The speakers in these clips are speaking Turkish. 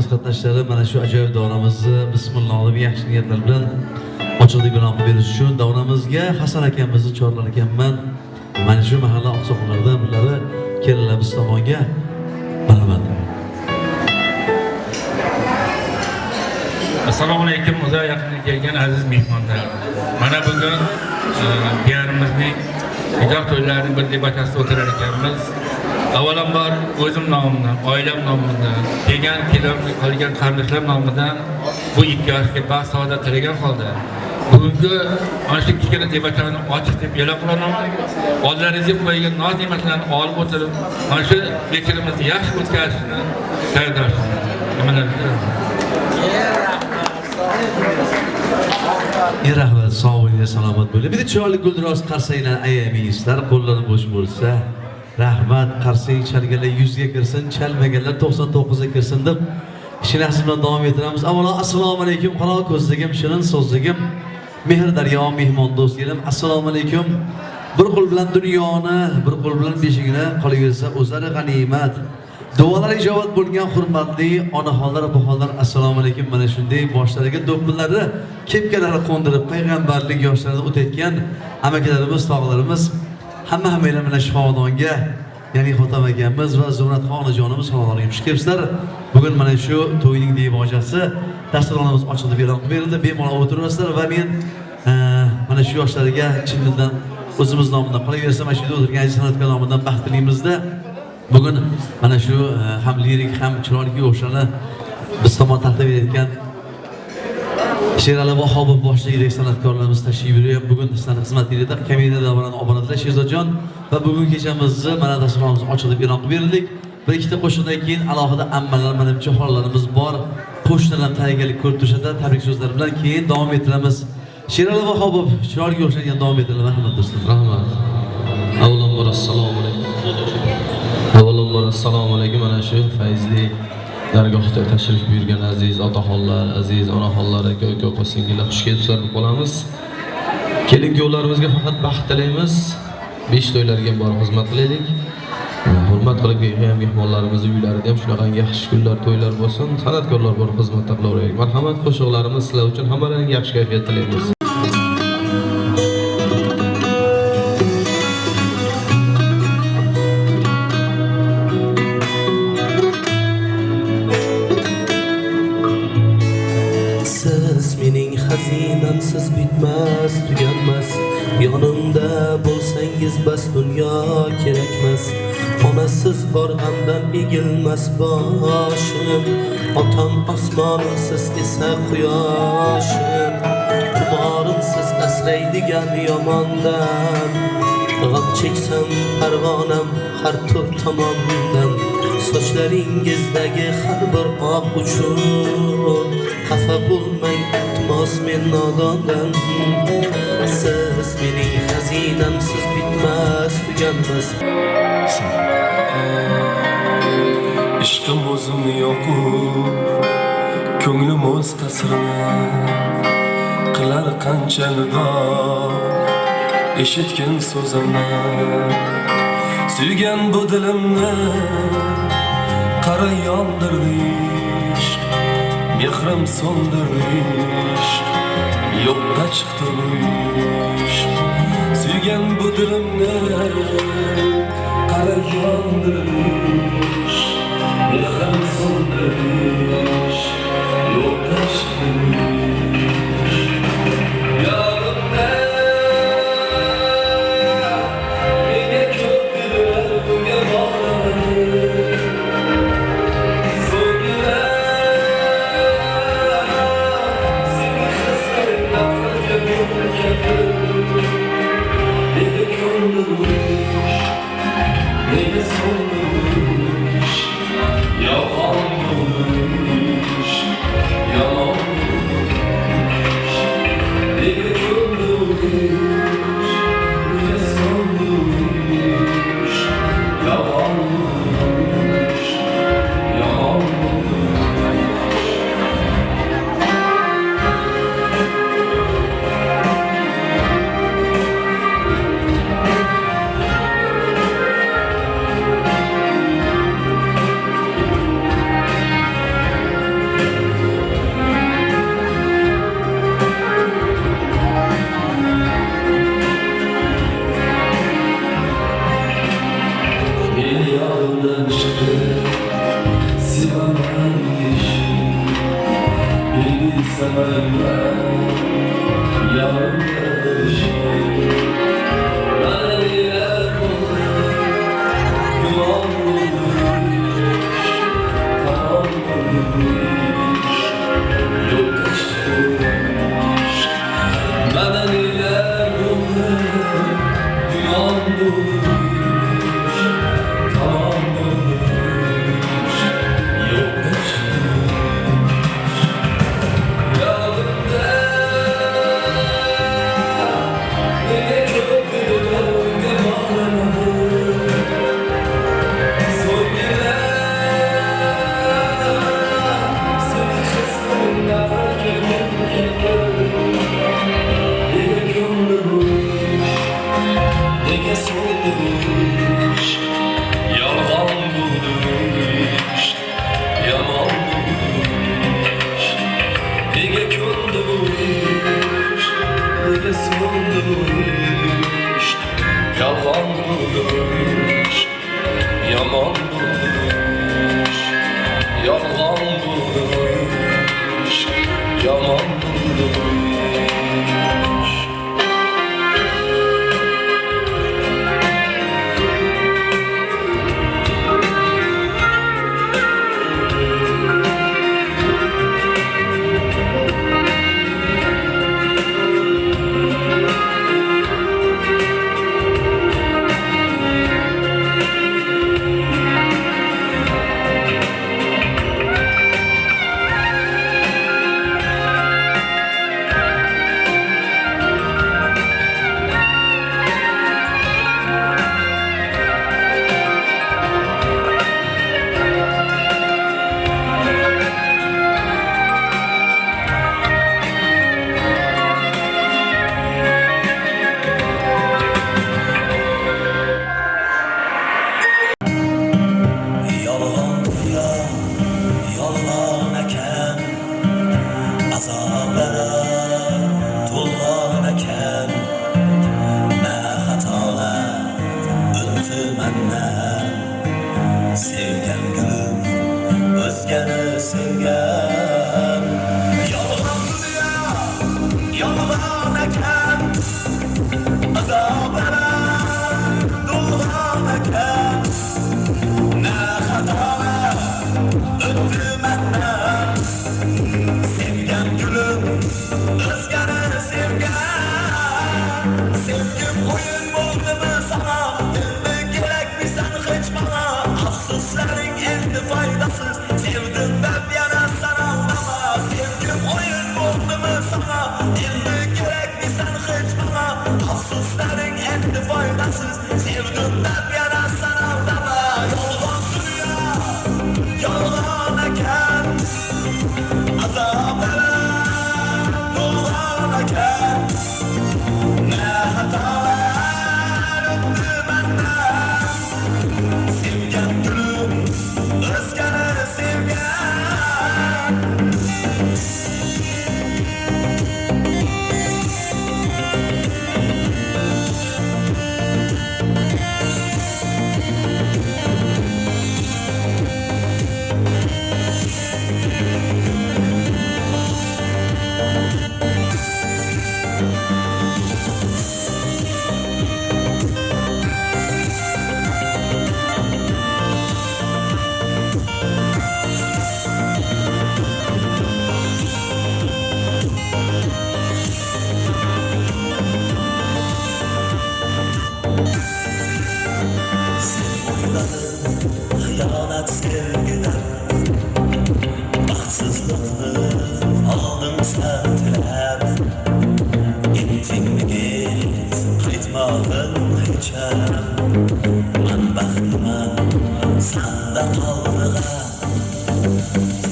aziz qatnashchilar, mana shu ajoyib davramizni bismillah deb yaxshi niyatlar bilan ochilib gunoh berish uchun davramizga Hasan akamizni chorlar ekanman. Mana shu mahalla oqsoqollardan birlari keldilar biz tomonga. Marhamat. Assalomu alaykum, uzoq yaqindan kelgan aziz mehmonlar. Mana bugun diyorimizning nikoh to'ylarining bir debatasida o'tirar ekanmiz. Avvalambor o'zim nomimdan, oilam nomidan, kelgan qolgan qarindoshlar nomidan bu ikki yoshga baxt saodat tilagan holda bugungi mana shu kichkina debatani ochiq deb e'lon qilaman. Oldlaringizga qo'yilgan noz-ne'matlarni olib o'tirib, mana shu bekirimizni yaxshi o'tkazishni tayyorlashni. Rahmat, sog' bo'ling, salomat bo'ling. Bir chiroyli guldiroz qarsanglar ayamaysizlar, qo'llar bo'sh bo'lsa. Rahmat, qarsang chalganlar 100 ga kirsin, chalmaganlar 99 ga kirsin deb ishimiz bilan davom ettiramiz. Avvalo assalomu alaykum, qaro ko'zligim, shirin so'zligim, mehr daryo, mehmon do'stlarim. Assalomu alaykum. Bir qo'l bilan dunyoni, bir qo'l bilan beshigini qolaversa o'zlari g'animat. Duolar ijobat bo'lgan hurmatli onaxonlar, opaxonlar, assalomu alaykum. Mana shunday boshlariga do'ppilari, kepkalari qo'ndirib payg'ambarlik yoshlarida o'tayotgan amakilarimiz, tog'larimiz hamma-hammanglar bilan shifoxonga, ya'ni Xotam akamiz va Zumratxon onajonimiz xonalariga xush kelibsizlar. Bugun mana shu to'yning devojasi dasturxonimiz ochildi, e'lon berildi. Bemalol o'tirasizlar va men mana shu yoshlarga chin dildan o'zimiz nomidan qolaversa, mana shu yerda o'tirgan aziz san'atkor nomidan baxt tilaymiz-da. Bugun mana shu ham lirik ham chiroyli yoshlarni biz tomon taqdim etgan Sherali Vahobov boshchiligidagi san'atkorlarimiz tashrif buyuryapti. Bugun sizlarning xizmatingizda komediya davridan obunachilar Sherzodjon va bugun kechamizni mana dasturxonimiz ochilib e'lon berildik. Bir ikkita qo'shiqdan keyin alohida ammalar, manimcha hollarimiz bor. Qo'shnilar tayyorgarlik ko'rib turishadi. Tabrik so'zlari bilan keyin davom ettiramiz. Sherali Vahobov chiroyli yoshlarga davom ettiradi. Rahmat do'stlar. Rahmat. Avvalambor assalomu alaykum. Avvalambor assalomu alaykum. Mana shu fayzli dargohga tashrif buyurgan aziz otaxonlar, aziz onaxonlar, aka-uka singillar xush kelibsizlar deb qolamiz. Kelin-kuyovlarimizga faqat baxt tilaymiz. 5 to'ylarga ham borib xizmat qilaylik. Hurmat qilib kelgan mehmonlarimizni uylarida ham shunaqa yaxshi kunlar, to'ylar bo'lsin. San'atkorlar borib xizmat qilaveraylik. Marhamat, qo'shiqlarimiz sizlar uchun hammalaringga yaxshi kayfiyat tilaymiz. Xazinamsiz bitmas, tuganmas. Yonimda bo'lsangiz bas, dunyo kerakmas. Onasiz bor g'amdan egilmas boshim. Otam osmonimsiz esa quyoshim. Tumorimsiz asraydigan yomondan. G'am cheksam parvonam har tur tomondan. Sochlaringizdagi har bir oq uchun xafa bo'lmang, iltimos men nodondan. Siz mening xazinamsiz bitmas, tuganmas. Ishqim o'zimni yoqib, ko'nglim o'z qasrini qilar qancha nido, eshitgin so'zimni, suygan bu dilimni qara yondirdi ishq, mehrim so'ndirdi ishq, yo'qqa chiqdi bu ishq. Suygan bu dilimni qara yondirdi ishq, mehrim so'ndirdi ishq, yo'qqa chiqdi bu ishq. aldashdi sevaman ishim Beni severler yanlışım Bana neler oldu Güman olmuş Tamam olmuş Yok aşkmış Bana neler oldu Güman olmuş Tamam olmuş Yok aşkmış Yanımda Yine çok gölge bağlamadım Son gelen Seni kısmında Nege gönlümüş Nege soğumuş Yalan bulmuş Yaman bulmuş Nege gönlümüş Nege soğumuş Yalan bulmuş Yaman bulmuş Yalan bulmuş Yaman bulmuş Yolg'on dunyo, yolg'on ekan, azoblara to'lg'on ekan. Na xatolar o'tdi mendan, sevgan gulim o'zgani sevgan. Yolg'on dunyo, yolg'on ekan, azoblara to'lg'on ekan. Na xatolar o'tdi mendan, sevgan gulim o'zgani sevgan. Sevgim o'yin bo'ldimi sana, endi kerakmisan hech bana. Afsuslaring endi foydasiz, sevdim deb yana sana aldama. Sevgim o'yin bo'ldimi sana, endi kerakmisan hech bana. Afsuslaring endi foydasiz, sevdim deb yana sana aldama. Yolg'on dunyo, yolg'on ekan, azoblar to'lg'on ekan. Na xatolar o'tdi mendan, sevgan gulim o'zgani sevgan. Xiyonat sevgidan, baxtsizlikni oldin sen tilab. Yetdingmi git, qaytmag'in hecham. Man baxtliman, sanda qoldig'an.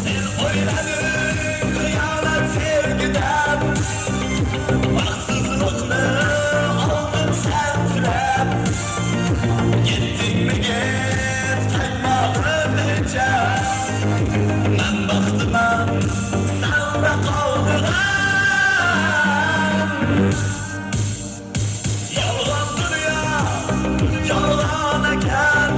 Sen o'ylading xiyonat sevgidan, baxtsizlikni oldin sen tilab. Yetdingmi git, qaytmag'in hecham. Man baxtliman, sanda qoldig'an. Yolg'on dunyo, yolg'on ekan,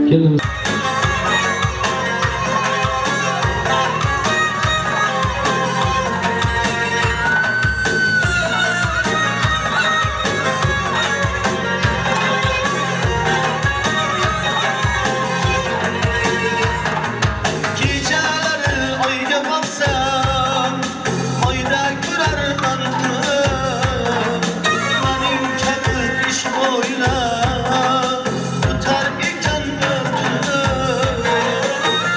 Kelinimiz Geceleri oyga baksam oyda görer manını Benim kendi iş boyla tutar iken ötünü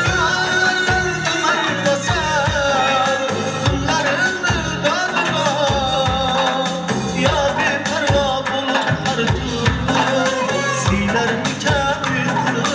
Gümanlardım basar tunlarını darma Ya bir parva bulup her türlü siler nikah yükünü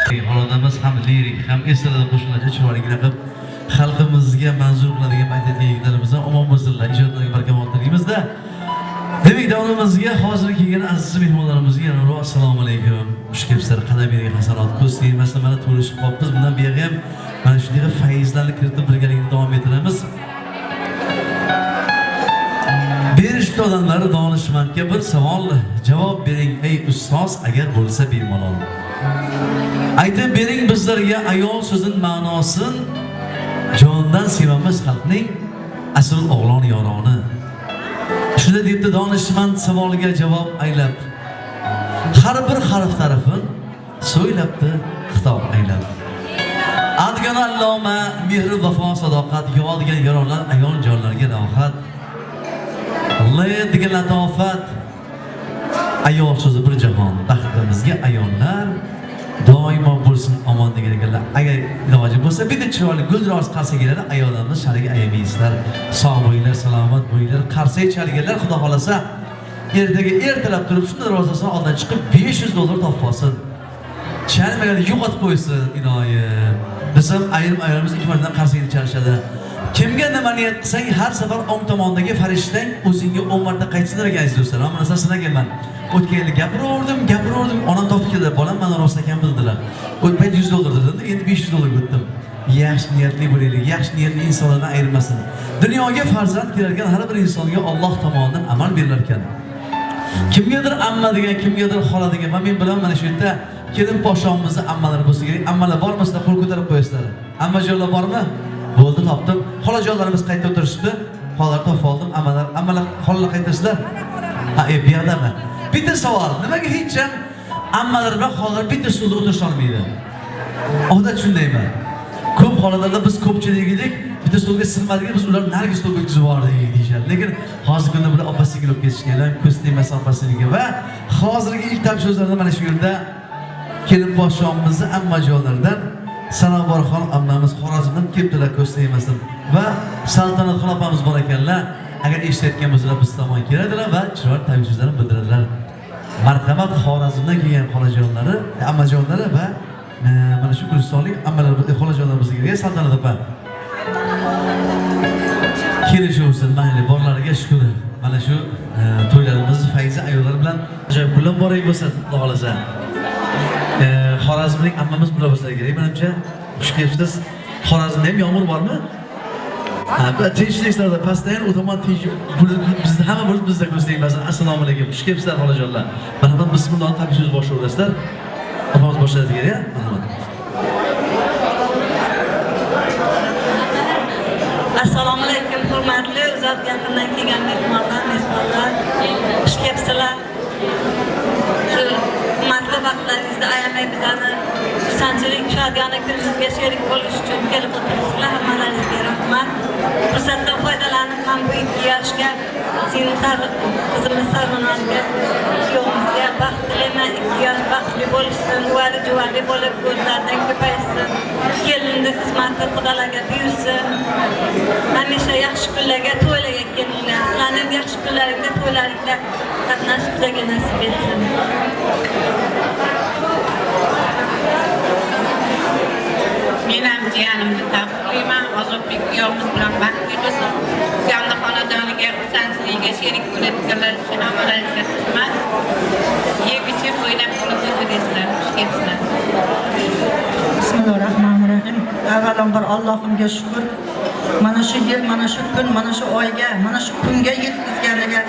Xonadamiz ham lirik, ham estrada qo'shiqlarga chiroyligina qilib xalqimizga manzur qiladigan aytadigan yigitlarimizdan omon bo'lsinlar, ijodlariga barkamol tilaymizda. Demak, davomimizga hozir kelgan aziz mehmonlarimizga yana assalomu alaykum. Xush kelibsizlar. Qadamingizga hasanat ko'z tegmasa mana to'lishib qolibmiz. Bundan buyoq ham mana shunday fayzlarni kiritib birgalikda davom ettiramiz. Berishli odamlar donishmandga bir savol javob bering ey ustoz agar bo'lsa bemalol. Aytib bering bizlarga ayol so'zining ma'nosin jondan sevamiz xalqning asl o'g'lon yoroni. Shunda debdi donishmand savoliga javob aylab. Har bir harf tarafin so'ylabdi xitob aylab. Adgan alloma, mehri vafo sadoqat, yodigan yaronlar ayon jonlarga rohat. Laydigan latofat. Ayol so'zi bir jahon, baxtimizga ayonlar doimo bo'lsin omon degan ekanlar. Agar iloji bo'lsa, bitta chiroyli guldiroz qarsagilar ayollarimiz shariga ayamaysizlar. Sog' bo'linglar, salomat bo'linglar. Qarsak chalganlar Xudo xolasa ertaga ertalab turib shunday darvozasidan oldin chiqib $500 topib olsin. Chalmaganlar yo'qotib qo'ysin, inoyim. Biz ham ayolimiz ikki martadan qarsakni chalishadi. Kimga nima niyat qilsang, har safar o'ng tomondagi farishtang o'zingga 10 marta qaytsinlar ekan aziz do'stlar. Mana narsa sinaganman. O'tgan yili gapiraverdim. Onam topib keldi. Bolam mana rost ekan bildilar. O'tmay $100 dedim, endi $500 o'tdim. Yaxshi niyatli bo'laylik, yaxshi niyatli insonlardan ayirmasin. Dunyoga farzand kelarkan har bir insonga Alloh tomonidan amal berilar ekan. Kimgadir amma degan, kimgadir xola degan. Men bilan mana shu yerda kelin poshomizning ammalari bo'lsa kerak. Ammalar bormi, sizlar qo'l ko'tarib qo'yasizlar. Ammajonlar bormi? Bo'ldi, topdim. Xolajonlarimiz qayta o'tirishdi. Xolalar topib oldim. Ammalar xolalar qaytasizlar? Ha, bu yerdami? Bitta savol. Nimaga hech ham ammalar bilan xolalar bitta stulda o'tirisha olmaydi? Odat shundaymi? Ko'p xolalarda biz ko'pchilik edik, bitta stulga sig'madik, biz ular narigi stulga o'tkazib yubordik deyishadi. Lekin hozirgi kunda bular opa-singil olib ketishganlar, ko'z tegmas opa-singilga va hozirgi ilk ta'lim so'zlarida mana shu yerda kelin poshomizning ammajonlaridan Sanobarxon ammamiz Xorazmdan kelibdilar, ko'z tegmasin. Va Saltanatxon opamiz bor ekanlar. Agar eshitayotgan bo'lsalar biz tomon keladilar va chiroyli ta'lim so'zlarini bildiradilar. Marhamat, Xorazmdan kelgan xolajonlari, ammajonlari va mana shu gulistonlik ammalar xolajonlarimizga kelgan Saltanat opa. Kelishuvsin, mayli, borlariga shukr. Mana shu to'ylarimiz fayzi ayollar bilan ajoyib kunlar boray bo'lsa, Xudo xolasa. Xorazmlik ammamiz bular bo'lsa kerak. Menimcha, xush kelibsiz. Xorazmda ham yomg'ir bormi? Tinchliklarda pastdan o'taman tinch bizni hamma bo'lib bizda ko'zlaymiz. Assalomu alaykum. Xush kelibsizlar xolajonlar. Marhamat, bismillah, tabriklar boshlayapsizlar. Opamiz boshladi kerak, marhamat. Assalomu alaykum, hurmatli uzoq yaqindan kelgan mehmonlar. Xush kelibsizlar. Hurmatli vaqtlaringizda ayamay bizlarni xursandchilik, shodiyona kunimizga sherik bo'lish uchun kelib o'tiribsizlar. Hammalaringizga rahmat. Fursatdan foydalanib ham bu 2 yoshga qizimiz Sarvonozga, kuyovimizga baxt tilayman. 2 yosh baxtli bo'lishsin, juvali bo'lib ko'zlaridan ko'paysin. Kelinni xizmati Xudolarga buyursin. Hamisha yaxshi kunlarga, to'ylarga kelinglar. Sizlarning yaxshi kunlaringda, to'ylaringda qatnashib bizga nasib etsin. Men ham jiyanimni tabriklayman. Ozodbek kuyovimiz bilan baxtli bo'lsin. Yangi xonadoniga xursandchiligiga sherik bo'ladiganlar uchun hammalariga xizmat. Yeb-ichib o'ynab qolib o'tirasizlar. Xush kelibsizlar. Bismillahirrahmanirrahim. Avvalambor Allohimga shukr. Mana shu yil, mana shu kun, mana shu oyga, mana shu kunga yetkazganiga,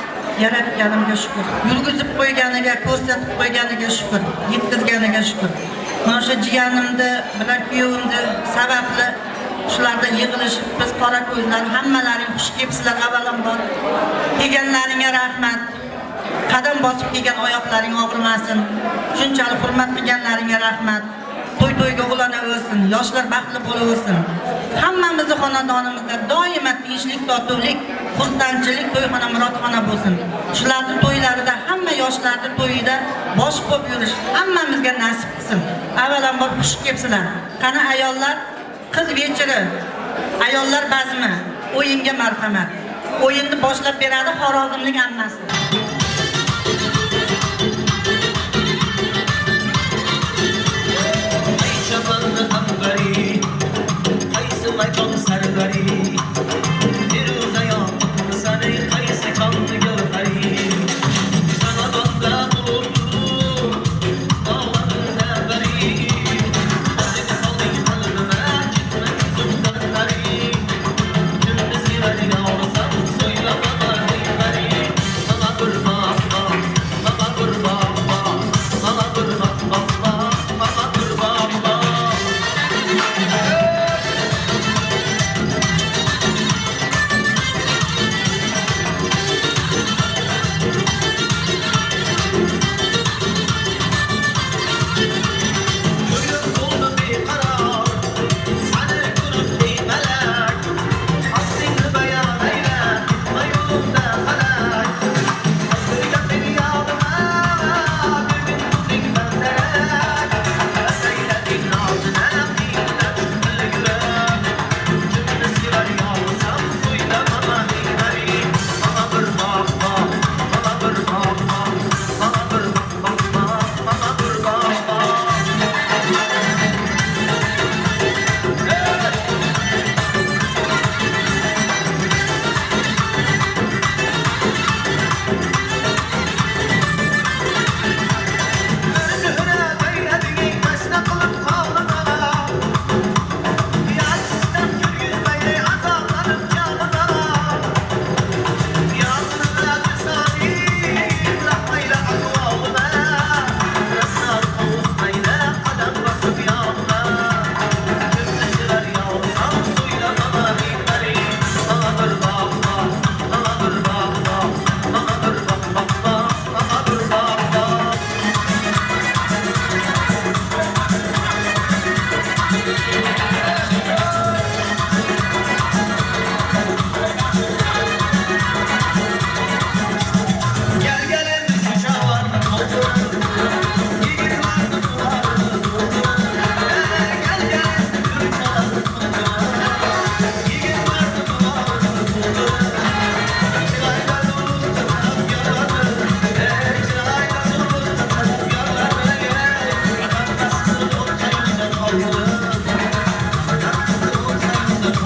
yaratganimga shukr. Yurgizib qo'yganiga, ko'rsatib qo'yganiga shukr. Yetkazganiga shukr. Mana shu jiyanimni bilan kuyovimni sababli shularda yig'ilishib biz qora ko'zlar hammalaring xush kelibsizlar. Avvalambor kelganlaringga rahmat. Qadam bosib kelgan oyoqlaring og'rimasin. Shunchalik hurmat qilganlaringga rahmat. To'y-to'yga ulanaversin, yoshlar baxtli bo'laversin. Hammamizning xonadonimizda doimo tinchlik, totuvlik, xursandchilik, to'yxona, murodxona bo'lsin. Shularning to'ylarida hamma yoshlarning to'yida bosh bo'lib yurish hammamizga nasib qilsin. Avvalambor xush kelibsizlar. Qani ayollar, qiz vechiri, ayollar bazmi, o'yinga marhamat. O'yinni boshlab beradi Xorazmlik ammasi. Mayton sargari Firuzaya Sani qaysi qandı gavhari Sanadonda bulundu Dağlarında bari Asik salın kalbime Gitme yüzümden bari Cümle siveri alsam Söyle bana bari Sanat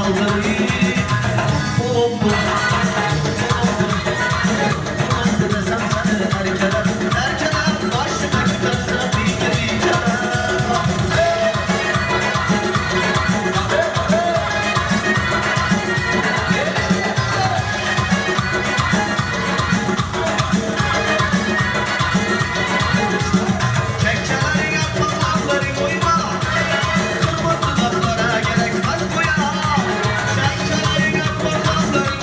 kaldırır. Bom bom. Desem seni erkeler, erkeler başına giderse bir kere. Çekçelerin yapmakları koyma, kırmızı dağlara gerekmez bu ya. Çekçelerin yapmakları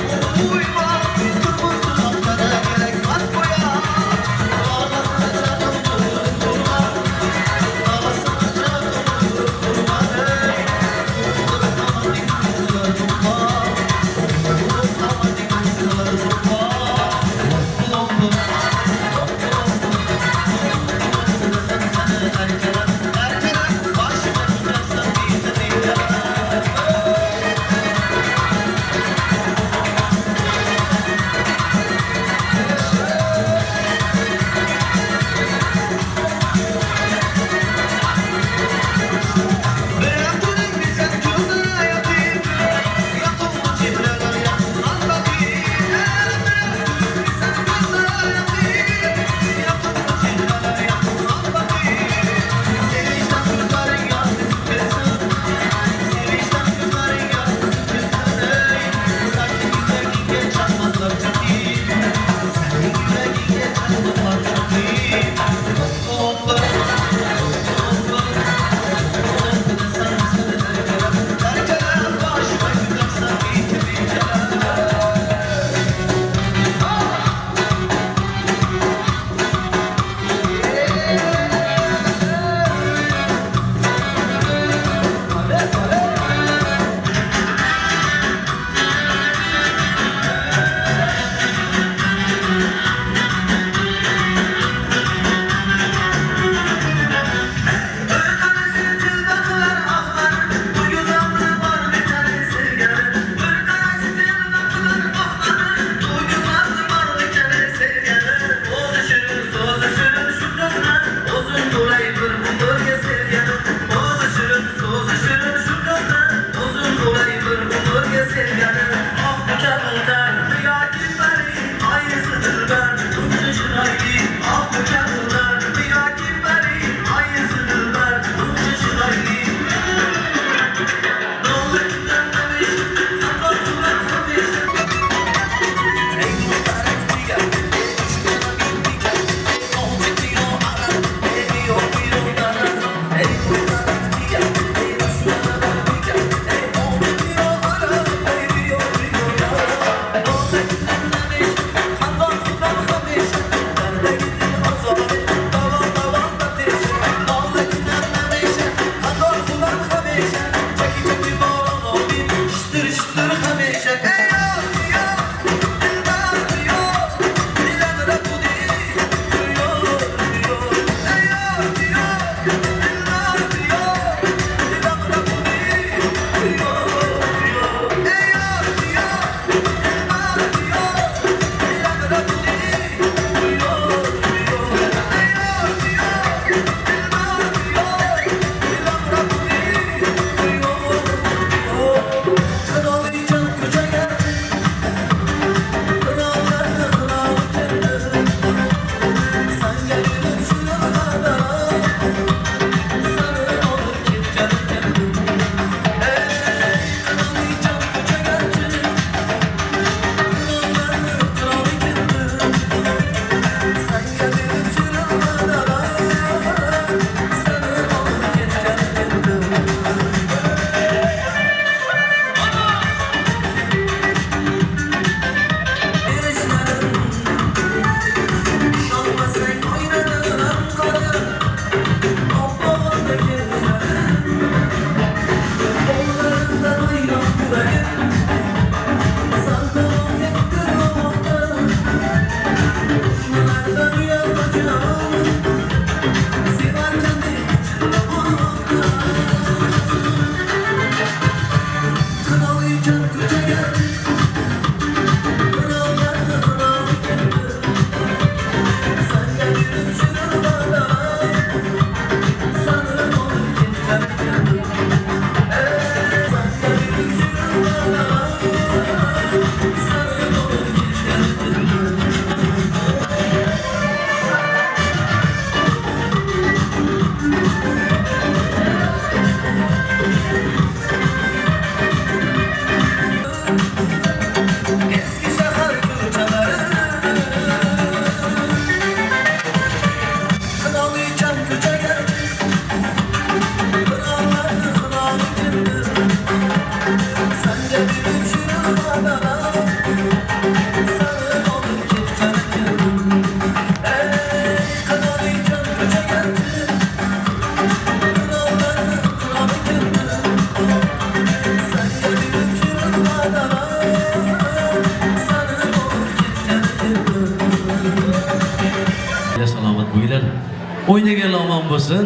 O'ynagan omon bo'lsin.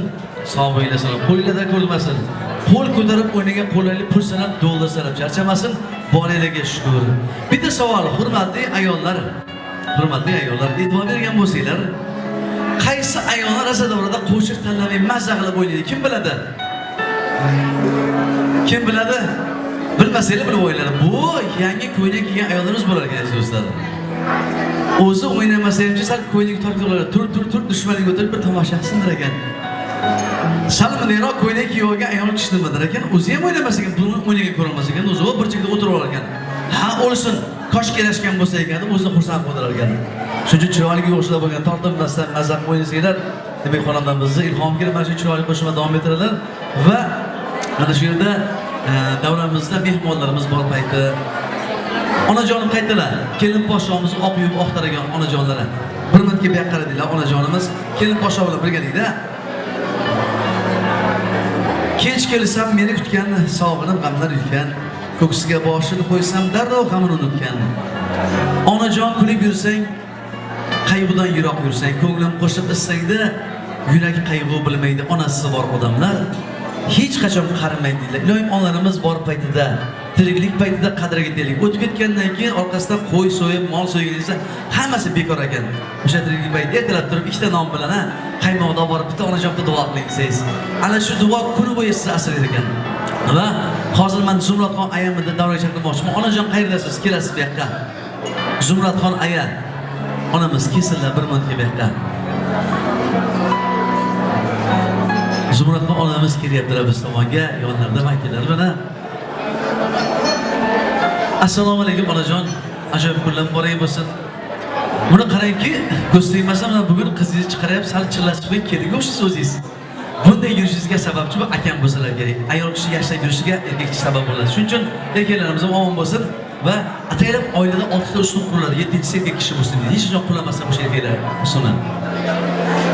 Sog' o'ynasin. Qo'llarda ko'rmasin. Qo'l ko'tarib o'ynagan qo'llarni pul sanab, dollar sanab charchamasin. Borilarga shukr. Bitta savol, hurmatli ayollar. Hurmatli ayollar, e'tibor bergan bo'lsanglar, qaysi ayollar asadovrada qo'shiq tanlamay mazza qilib o'ynaydi? Kim biladi? Kim biladi? Bilmasanglar bilib o'ylaylar. Bu yangi ko'ylak kiygan ayollarimiz bo'lar ekan, aziz do'stlar. O'zi o'ynamasa ham sal ko'ylak tortib tur dushmaniga o'tirib bir tomosha qilsinlar ekan. Salmonero ko'ylak kiyib olgan ayol kishi nimadir ekan? O'zi ham o'ynamasa ekan, buni o'ynagan ko'ra olmas ekan, o'zi bir chekda o'tirib olar ekan. Ha, o'lsin, kosh kelashgan bo'lsa ekan, o'zini xursand qildirar ekan. Shuncha chiroyli o'xshab bo'lgan tortinmasdan mazza o'ynasanglar, demak xonamdan bizni ilhom kelib mana shu chiroyli qo'shma davom ettiradilar va mana shu yerda davramizda mehmonlarimiz bor payti onajonim qaytdilar. Kelin poshamiz oq yuvib oqtaragan onajonlari. Bir minutga bu yoqqa qaradinglar, onajonimiz kelin posho bilan birgalikda. Kech kelsam meni kutgan, sog'inib g'amlar yutgan, ko'ksiga boshini qo'ysam darrov g'amini unutgan. Onajon kulib yursang, qayg'udan yiroq yursang, ko'nglim qo'shib issangda, yurak qayg'u bilmaydi onasi bor odamlar. Hech qachon qarimaydilar. Ilohim onlarimiz bor paytida, tiriklik paytida qadriga yetaylik. O'tib ketgandan keyin orqasidan qo'y so'yib, mol so'yib desa, hammasi bekor ekan. O'sha tiriklik paytida ertalab turib ikkita non bilan qaymoqda borib bitta onajonga duo qiling desangiz, ana shu duo kuni bo'yi sizni asraydi ekan. Va hozir men Zumradxon ayamida davraga chaqirmoqchiman. Onajon qayerdasiz? Kelasiz bu yoqqa. Zumradxon aya, onamiz kesinlar bir minutga bu yoqqa. Zumradxon onamiz kelyaptilar biz tomonga, yonlarida vakillar bilan. Assalomu alaykum onajon. Ajoyib kunlar boray bo'lsin. Buni qarangki, ko'z tegmasa mana bugun qizingizni chiqaryapsiz, sal chillashib keldik o'sha o'zingiz. Bunday yurishingizga sababchi bu akam bo'lsalar kerak. Ayol kishi yashab yurishiga erkak kishi sabab bo'ladi. Shuning uchun erkaklarimiz ham omon bo'lsin va ataylab oilada 6 ta uslub quriladi. 7-chi erkak kishi bo'lsin deydi. Hech qachon qulamasa o'sha erkaklar usuni.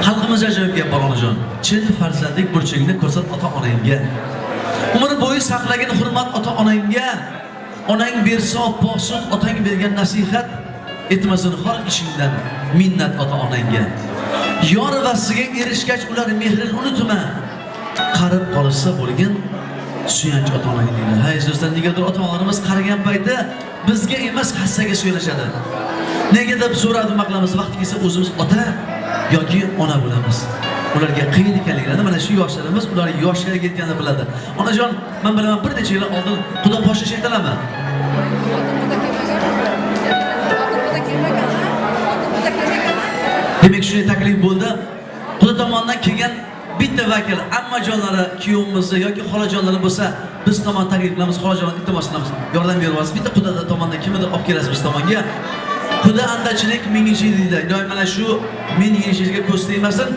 Xalqimizga ajoyib gap bor onajon. Chin farzandlik burchingni ko'rsat ota-onangga. Umr bo'yi saqlagan hurmat ota-onangga. Onang bersa posut, otang bergan nasihat etmasin har ishingdan minnat ota-onangga. Yor vasiga erishgach ular mehrini unutma. Qarib qolsa bo'lgan suyanch ota-onang deydi. Hay do'stlar, negadir ota-onalarimiz qarigan paytda bizga emas hassaga suyanishadi. Nega deb so'radim maqlamiz vaqti kelsa o'zimiz ota yoki ona bo'lamiz. Ularga qiyin ekanliklarini mana shu yoshlarimiz ular yoshga yetganini biladi. Onajon, men bilaman bir necha yil oldin Xudo poshsha aytdilarmi? Demak shunday taklif bo'ldi. Xudo tomonidan kelgan bitta vakil ammajonlari, kuyovimizni yoki xolajonlari bo'lsa, biz tomon taklif qilamiz, xolajonlar iltimos qilamiz. Yordam berasiz. Bitta Xudo tomonidan kimdir olib kelasiz biz tomonga. Xudo andachilik mingichi deydi. Doim mana shu men yeyishga ko'z tegmasin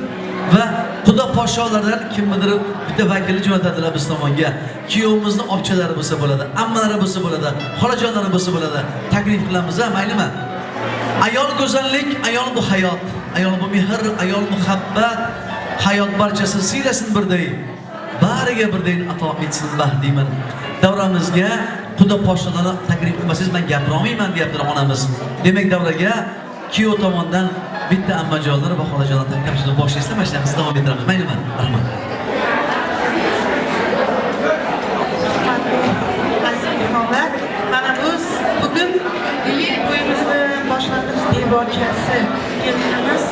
va Xudo podsholardan kimdir bitta vakilni jo'natadilar biz tomonga. Kuyovimizni opchalari bo'lsa bo'ladi, ammalari bo'lsa bo'ladi, xolajonlari bo'lsa bo'ladi. Taklif qilamiz, maylimi? Ayol go'zallik, ayol bu hayot, ayol bu mehr, ayol muhabbat, hayot barchasi siylasin birday. Bariga birday ato etsin bahdiyman. Davramizga Xudo podsholarni taklif qilmasangiz men gapira olmayman deyaptilar onamiz. Demak davraga kuyov tomonidan bitta ammajonlar va xolajonlar taklifini boshlaysiz, mana shunday biz davom ettiramiz. Maylimi? Rahmat. Mana biz bugun to'yimizni boshlang'ich debochasi kelinimiz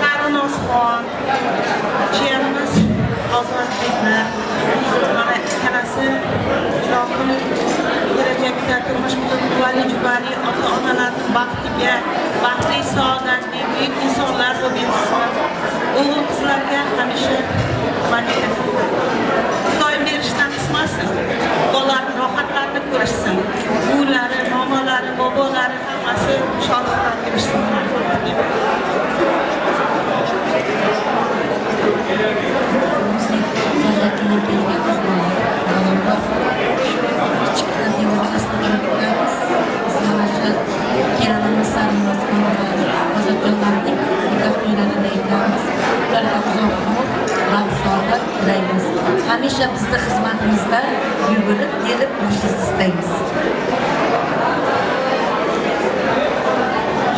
Sarinoshxon, jiyanimiz Ozodbeklar, mana ikkalasi ilohim kelajakda turmush qurib vali ota-onalarning baxtiga, baxtli saodatli buyuk insonlar bo'lib yetishsin. O'g'il qizlarga hamisha malika doim berishdan qismasin. Bolalar rohatlarni ko'rishsin. Buvilari, momalari, bobolari hammasi shodliklar ko'rishsin. Hamisha bizning xizmatimizda yugurib kelib yurishingizni istaymiz.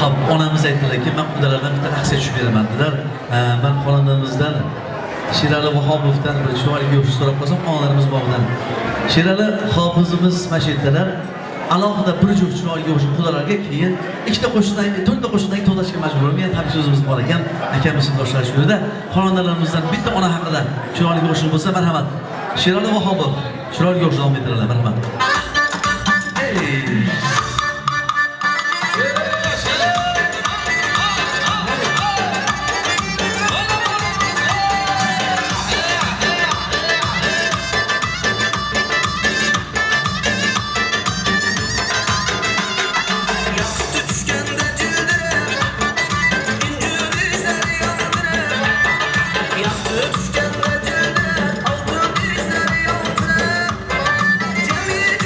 Xo'p, onamiz aytdilarki, men qudalardan bitta raqsga tushib beraman dedilar. Men xonadonimizdan Sherali Vahobovdan bir shularga yo'q so'rab qolsam, onalarimiz bog'dan. Sherali hofizimiz mashhurlar alohida bir juft chiroyli o'sha qudalarga keyin ikkita qo'shiqdan, to'rtta qo'shiqdan to'lashga majbur bo'lib, men ham so'zimiz bor ekan, akamiz sindoshlar shu yerda xonadonlarimizdan bitta ona haqida chiroyli qo'shiq bo'lsa, marhamat. Sherali Vahobov chiroyli qo'shiq davom ettiradilar, marhamat. Yastığı düşkende cildir, altın dizleri yaltırır. Cemil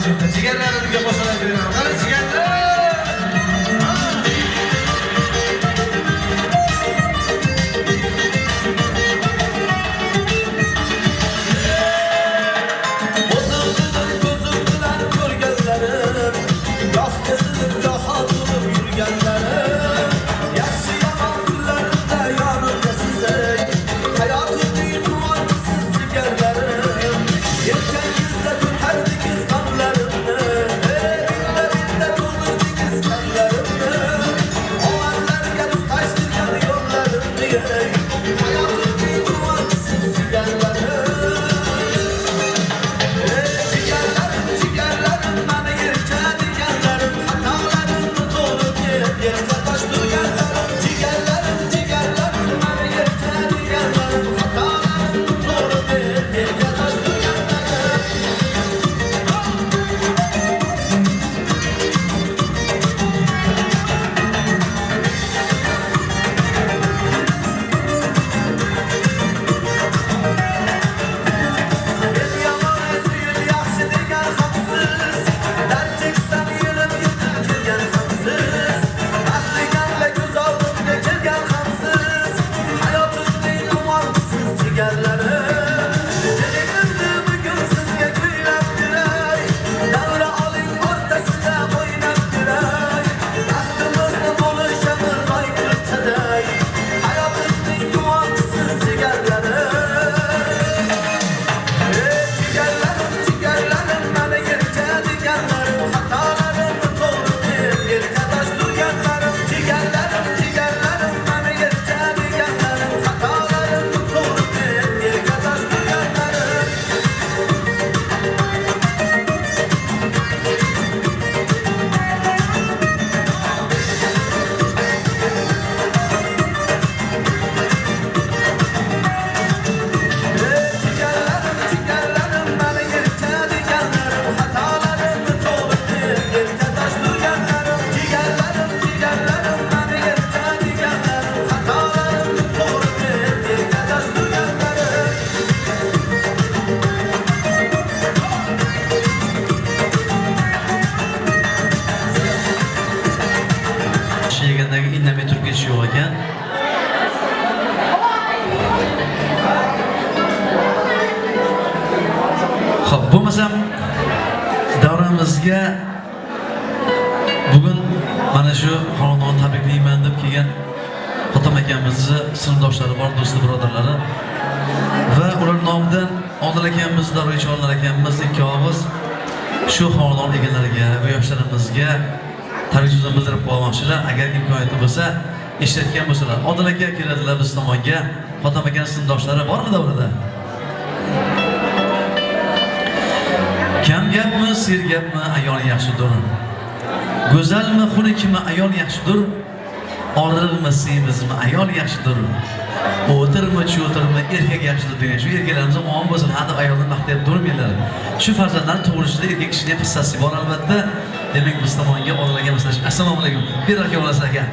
jumla jigarlarimga qo'shilib beraman. Qani jigarlar! indamay turib ketish yo'q ekan. Xo'p, bo'lmasam davramizga bugun mana shu xonadon tabriklayman deb kelgan Xotam akamizni sinfdoshlari bor, do'sti birodarlari va ular nomidan Odil akamiz, Darvochonlar akamiz ikki og'iz shu xonadon egalariga va yoshlarimizga tabriklarimizni bildirib qo'ymoqchilar. Agar imkoniyati bo'lsa, eshitgan bo'lsalar, Odil aka keladilar biz tomonga. Xotam akaning sinfdoshlari bormi davrada? Kam gapmi, ser gapmi, ayol yaxshidir. Go'zalmi, xunukmi, ayol yaxshidir. Orig'mi, semizmi, ayol yaxshidir. O'tirmi, cho'tirmi, erkak yaxshidir degan shu erkaklarimiz omon bo'lsin, hadab ayolni maqtab turmanglar. Shu farzandlarning tug'ilishida erkak kishining hissasi bor albatta. Demak, biz tomonga Odil maslash. Assalomu alaykum. Bir aka bo'lasiz aka.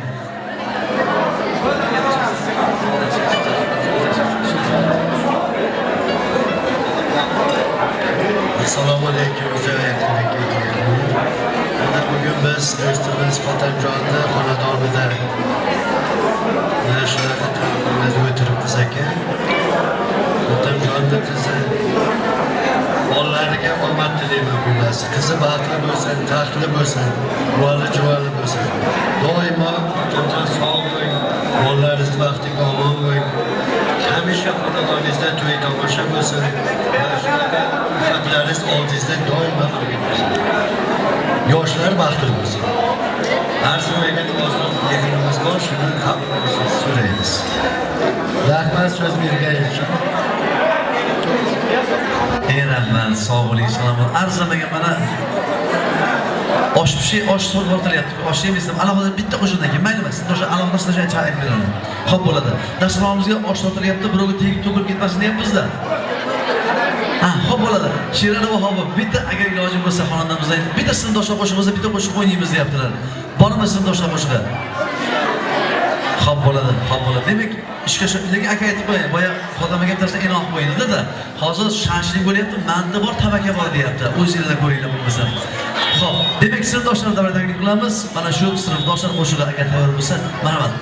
Assalomu alaykum. Bugün biz do'stimiz Xotamjonni xonadonida shunaqa tabriklarni o'tiribmiz aka. Xotamjonni qizi bolalariga omad tilayman xullas. Qizi baxtli bo'lsin, taxtli bo'lsin, moli-juvoli bo'lsin. Doimo Xotamjon sog' bo'ling, bolalaringiz baxtiga omon bo'ling. Hamisha xonadoningizda to'y tomosha bo'lsin. Faklaringiz oldingizda doimo bo'lsin. Yoshlar baxtli bo'lsin. Arzumagan ozroq yegnimiz bor, shuni qabul qilishni so'raymiz. Rahmat, so'z bergan uchun. Rahmat, sog' bo'ling, salomat. Arzumagan mana osh pishi, osh so'l ortilyapti. Osh yemaysiz, alohida bitta qo'shindan keyin mayli emas. O'sha alohida stajga chaqirib beraman. Xo'p bo'ladi. Dasturxonimizga osh sotilyapti, birovga tegib to'kilib ketmasin deyapmiz-da. Xo'p bo'ladi. Shirali va Hobi bitta agar iloji bo'lsa xonadonimizda bitta sinfdoshlar qo'shiq bo'lsa bitta qo'shiq o'ynaymiz deyaptilar. Bormi sinfdoshlar qo'shig'i? Hop bo'ladi, hop bo'ladi. Demak, ishga lekin aka aytib qo'ying, boya xodimga gapirsa inoq qo'yinglar-da. Hozir shashlik bo'lyapti, manda bor, tabaka bor deyapti. O'zingizlar ko'ringlar bo'lmasa. Xo'p, demak sinfdoshlardan bir taklif qilamiz. Mana shu sinfdoshlar qo'shig'i agar tayyor bo'lsa, marhamat.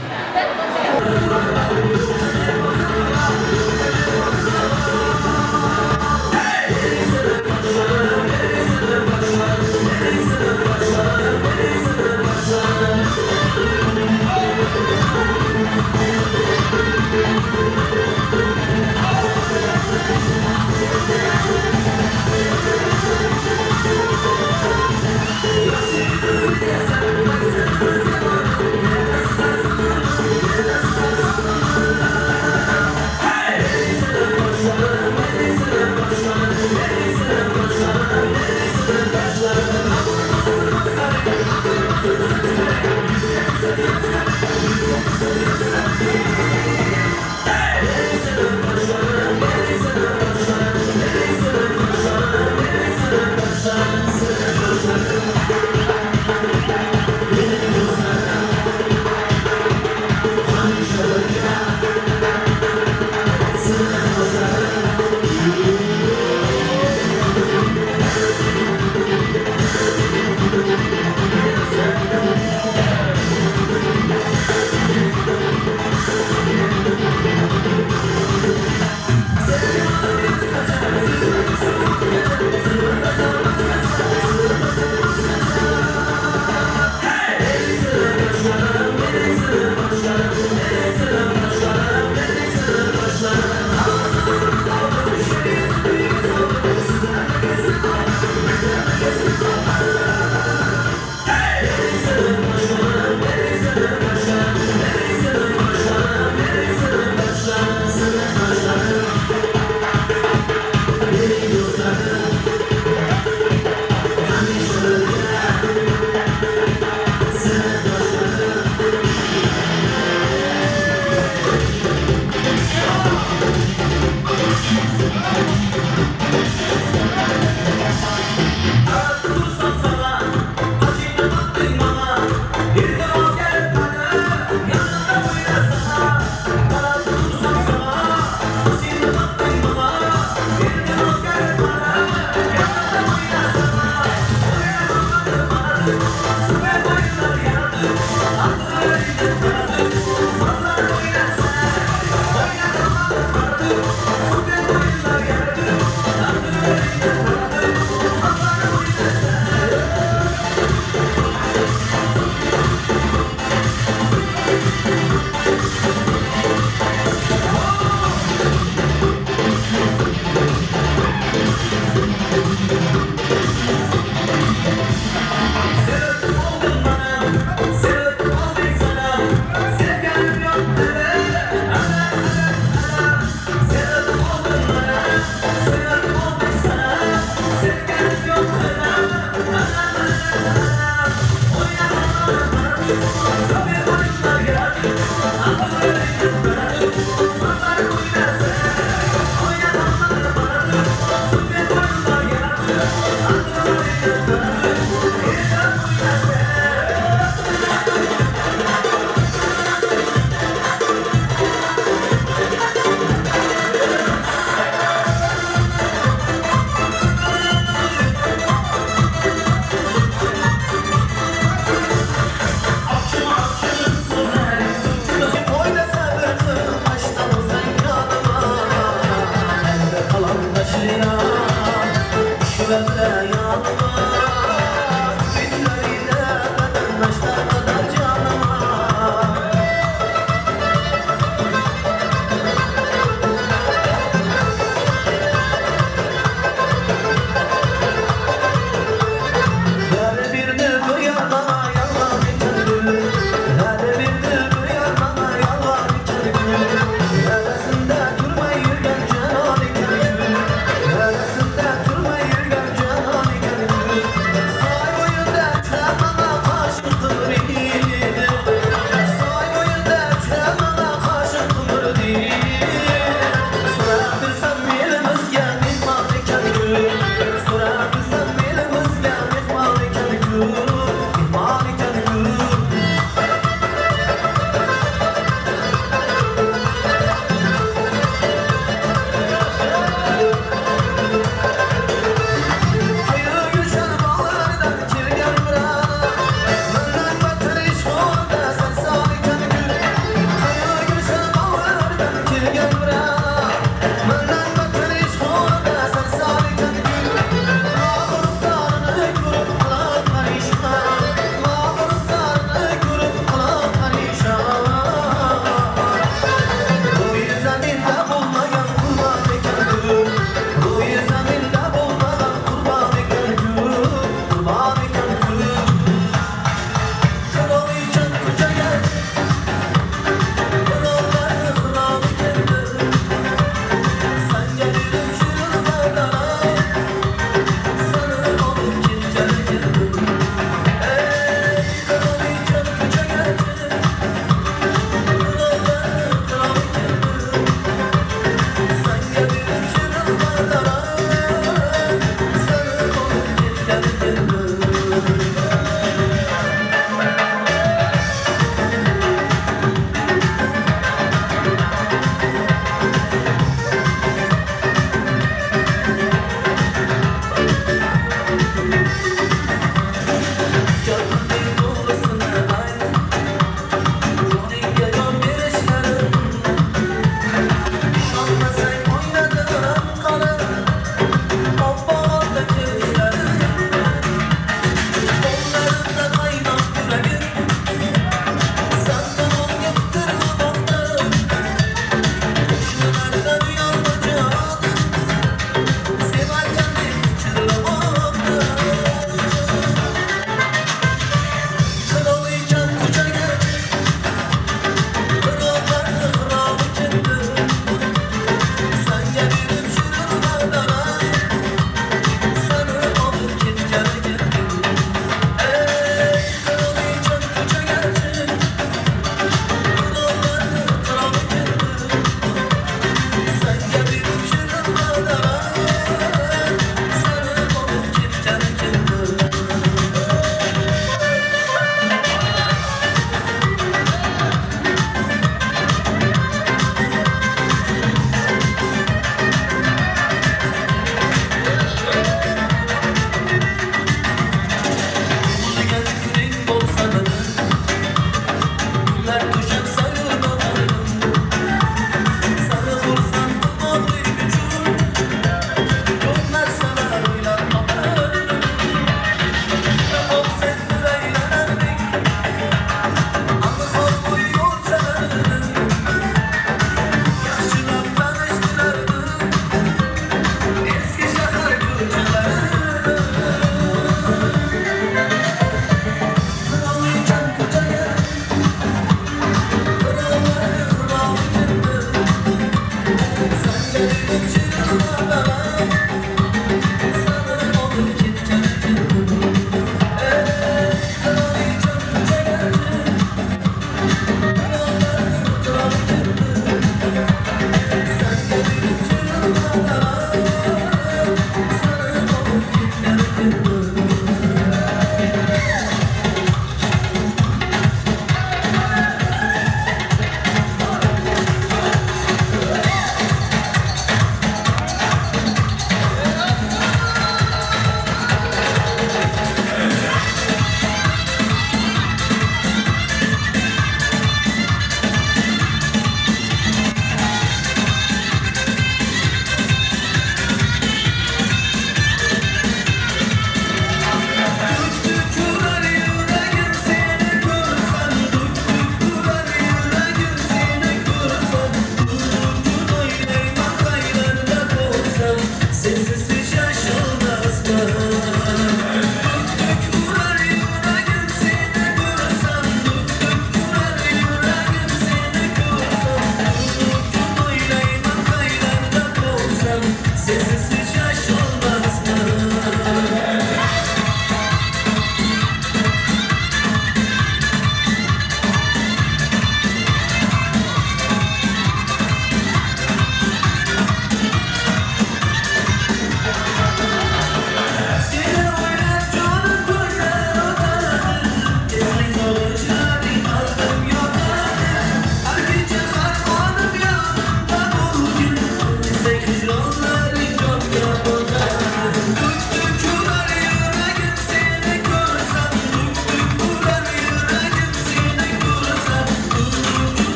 Arasında turma yürgen canım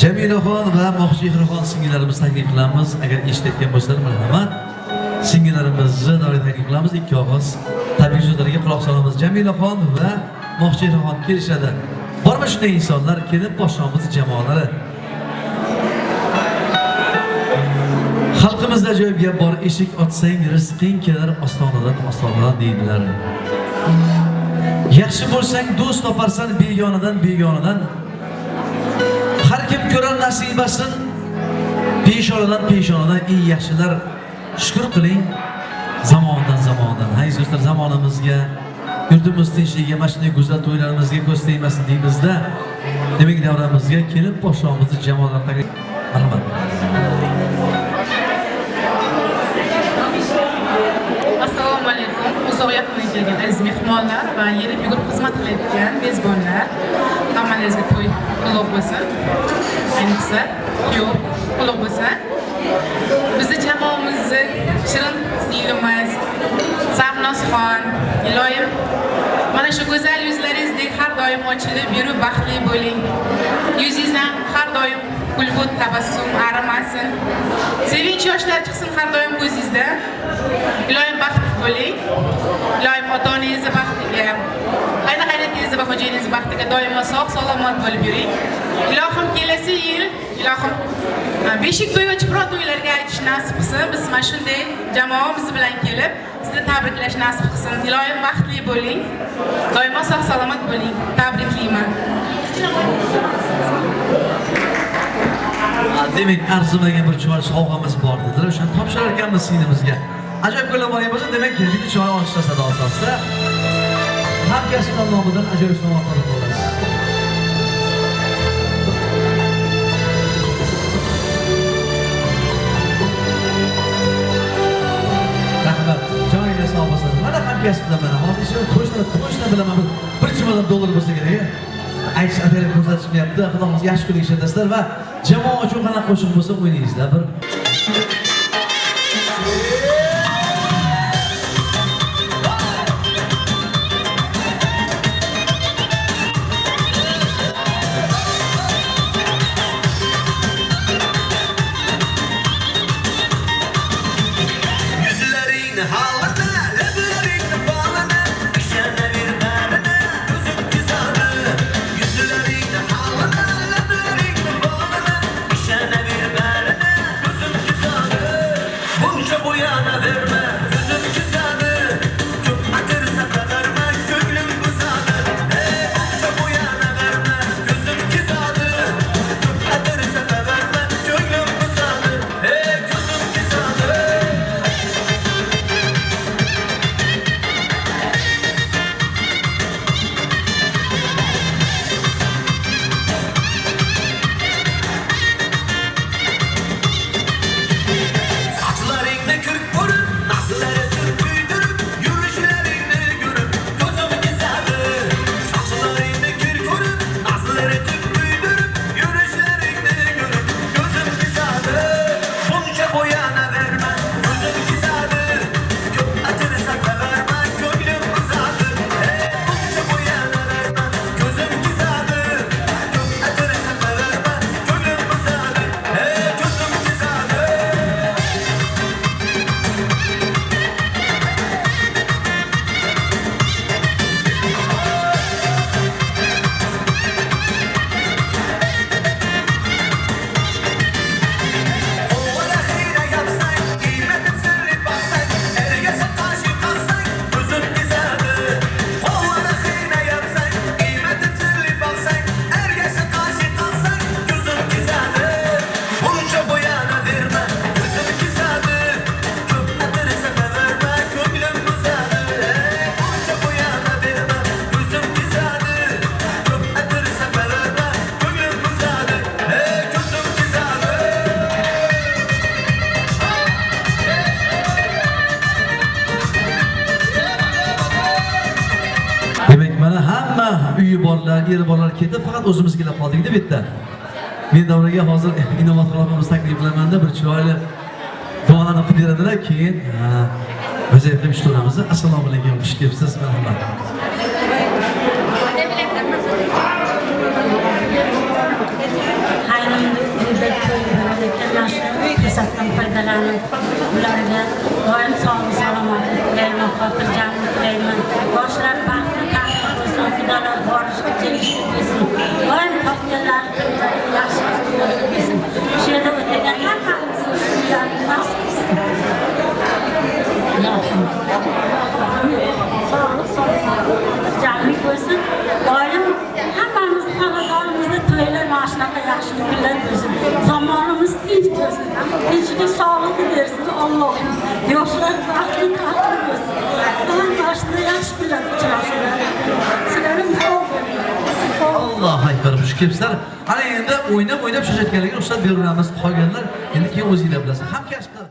Jamilaxon va Mo'xshihraxon singillarimiz taklif qilamiz. Agar eshitayotgan bo'lsalar, marhamat. Singillarimizni davet taklif qilamiz. Ikki og'iz tabiiy so'zlarga quloq solamiz. Jamilaxon va Mo'xshihraxon kelishadi. Bormi shunday insonlar, kelib boshamiz jamoalari. Xalqimizda joyga bor, eshik ochsang rizqing kelar ostonadan deydilar. Yaxshi bo'lsang do'st toparsan begonadan. Har kim ko'rar nasibasin peshonadan eng yaxshilar shukr qiling zamondan. Hay do'stlar, zamonimizga, yurtimiz tinchligiga, mana shunday go'zal to'ylarimizga ko'z tegmasin deymizda. Demak, davramizga kelib boshamizni jamoalar taklif. Marhamat. Assalomu alaykum. Uzoq yaqindan kelgan aziz mehmonlar va yelib yugurib xizmat qilayotgan mezbonlar. Hammangizga to'y qutlug' bo'lsin. Ayniqsa, kuyov qutlug' bo'lsin. Bizni jamoamizni shirin singlimiz Sarnosxon, iloyim mana shu go'zal yuzlaringizdek har doim ochilib yurib baxtli bo'ling. Yuzingizdan har doim kulgut tabassum arimasin. Sevinch yoshlar chiqsin har doim ko'zingizda. Iloyim baxtli bo'ling. Iloyim ota-onangizni baxtiga, qaynoqanangizni va xo'jayingizni baxtiga doimo sog' salomat bo'lib yuring. Ilohim kelasi yil, ilohim beshik to'y va chiproq to'ylarga aytish nasib qilsin. Biz mana shunday jamoamiz bilan kelib sizni tabriklash nasib qilsin. Iloyim baxtli bo'ling. Doimo sog' salomat bo'ling. Tabriklayman. Demak, arzimagan bir chumar sovg'amiz bor dedilar. O'shani topshirar ekanmiz singlimizga. Ajoyib bo'lgan bo'lsa, demak, bitta choy olishda sado asosida hamkasblar nomidan ajoyib sovg'alar bo'ladi. Rahmat. Joyingiz sog' bo'lsin. Mana hamkasblar mana hozir qo'shni bilaman. $1 million bo'lsa kerak. Aytish atalib ko'rsatishmayapti. Xudo xohlasa yaxshi kunga ishlatasizlar va jamoa uchun qanaqa qo'shiq bo'lsa o'ynaysizlar bir. uyi borlar, eri borlar ketib, faqat o'zimizga qoldik deb bitta. Men davraga hozir Inomat xalqimiz taklif qilamanda bir chiroyli duolarni qilib beradilar, keyin vaziyatga ishtiramiz. Assalomu alaykum, xush kelibsiz. Marhamat. Hayırlı to'ydalar borishga kelishib kelsin. Doim topganlar to'ylari yaxshi bo'lib kelsin. Shu yerda o'tgan hammamiz o'zimizlarni nasib qilsin. Sog'lik, jamlik bo'lsin. Doim hammamiz xonadonimizda to'ylar mana shunaqa yaxshi kunlar bo'lsin. Zamonimiz tinch bo'lsin. Tinchlik, sog'lik bersin Allohim. Yoshlar baxtli bo'lsin. Doim boshida yaxshi kunlar uchrashsin. Sizlarning Allohu akbar. Xush kelibsizlar. Ana endi o'ynab shoshayotganlarga ruxsat beramiz. Qolganlar endi keyin o'zinglar bilasiz. Hamkasblar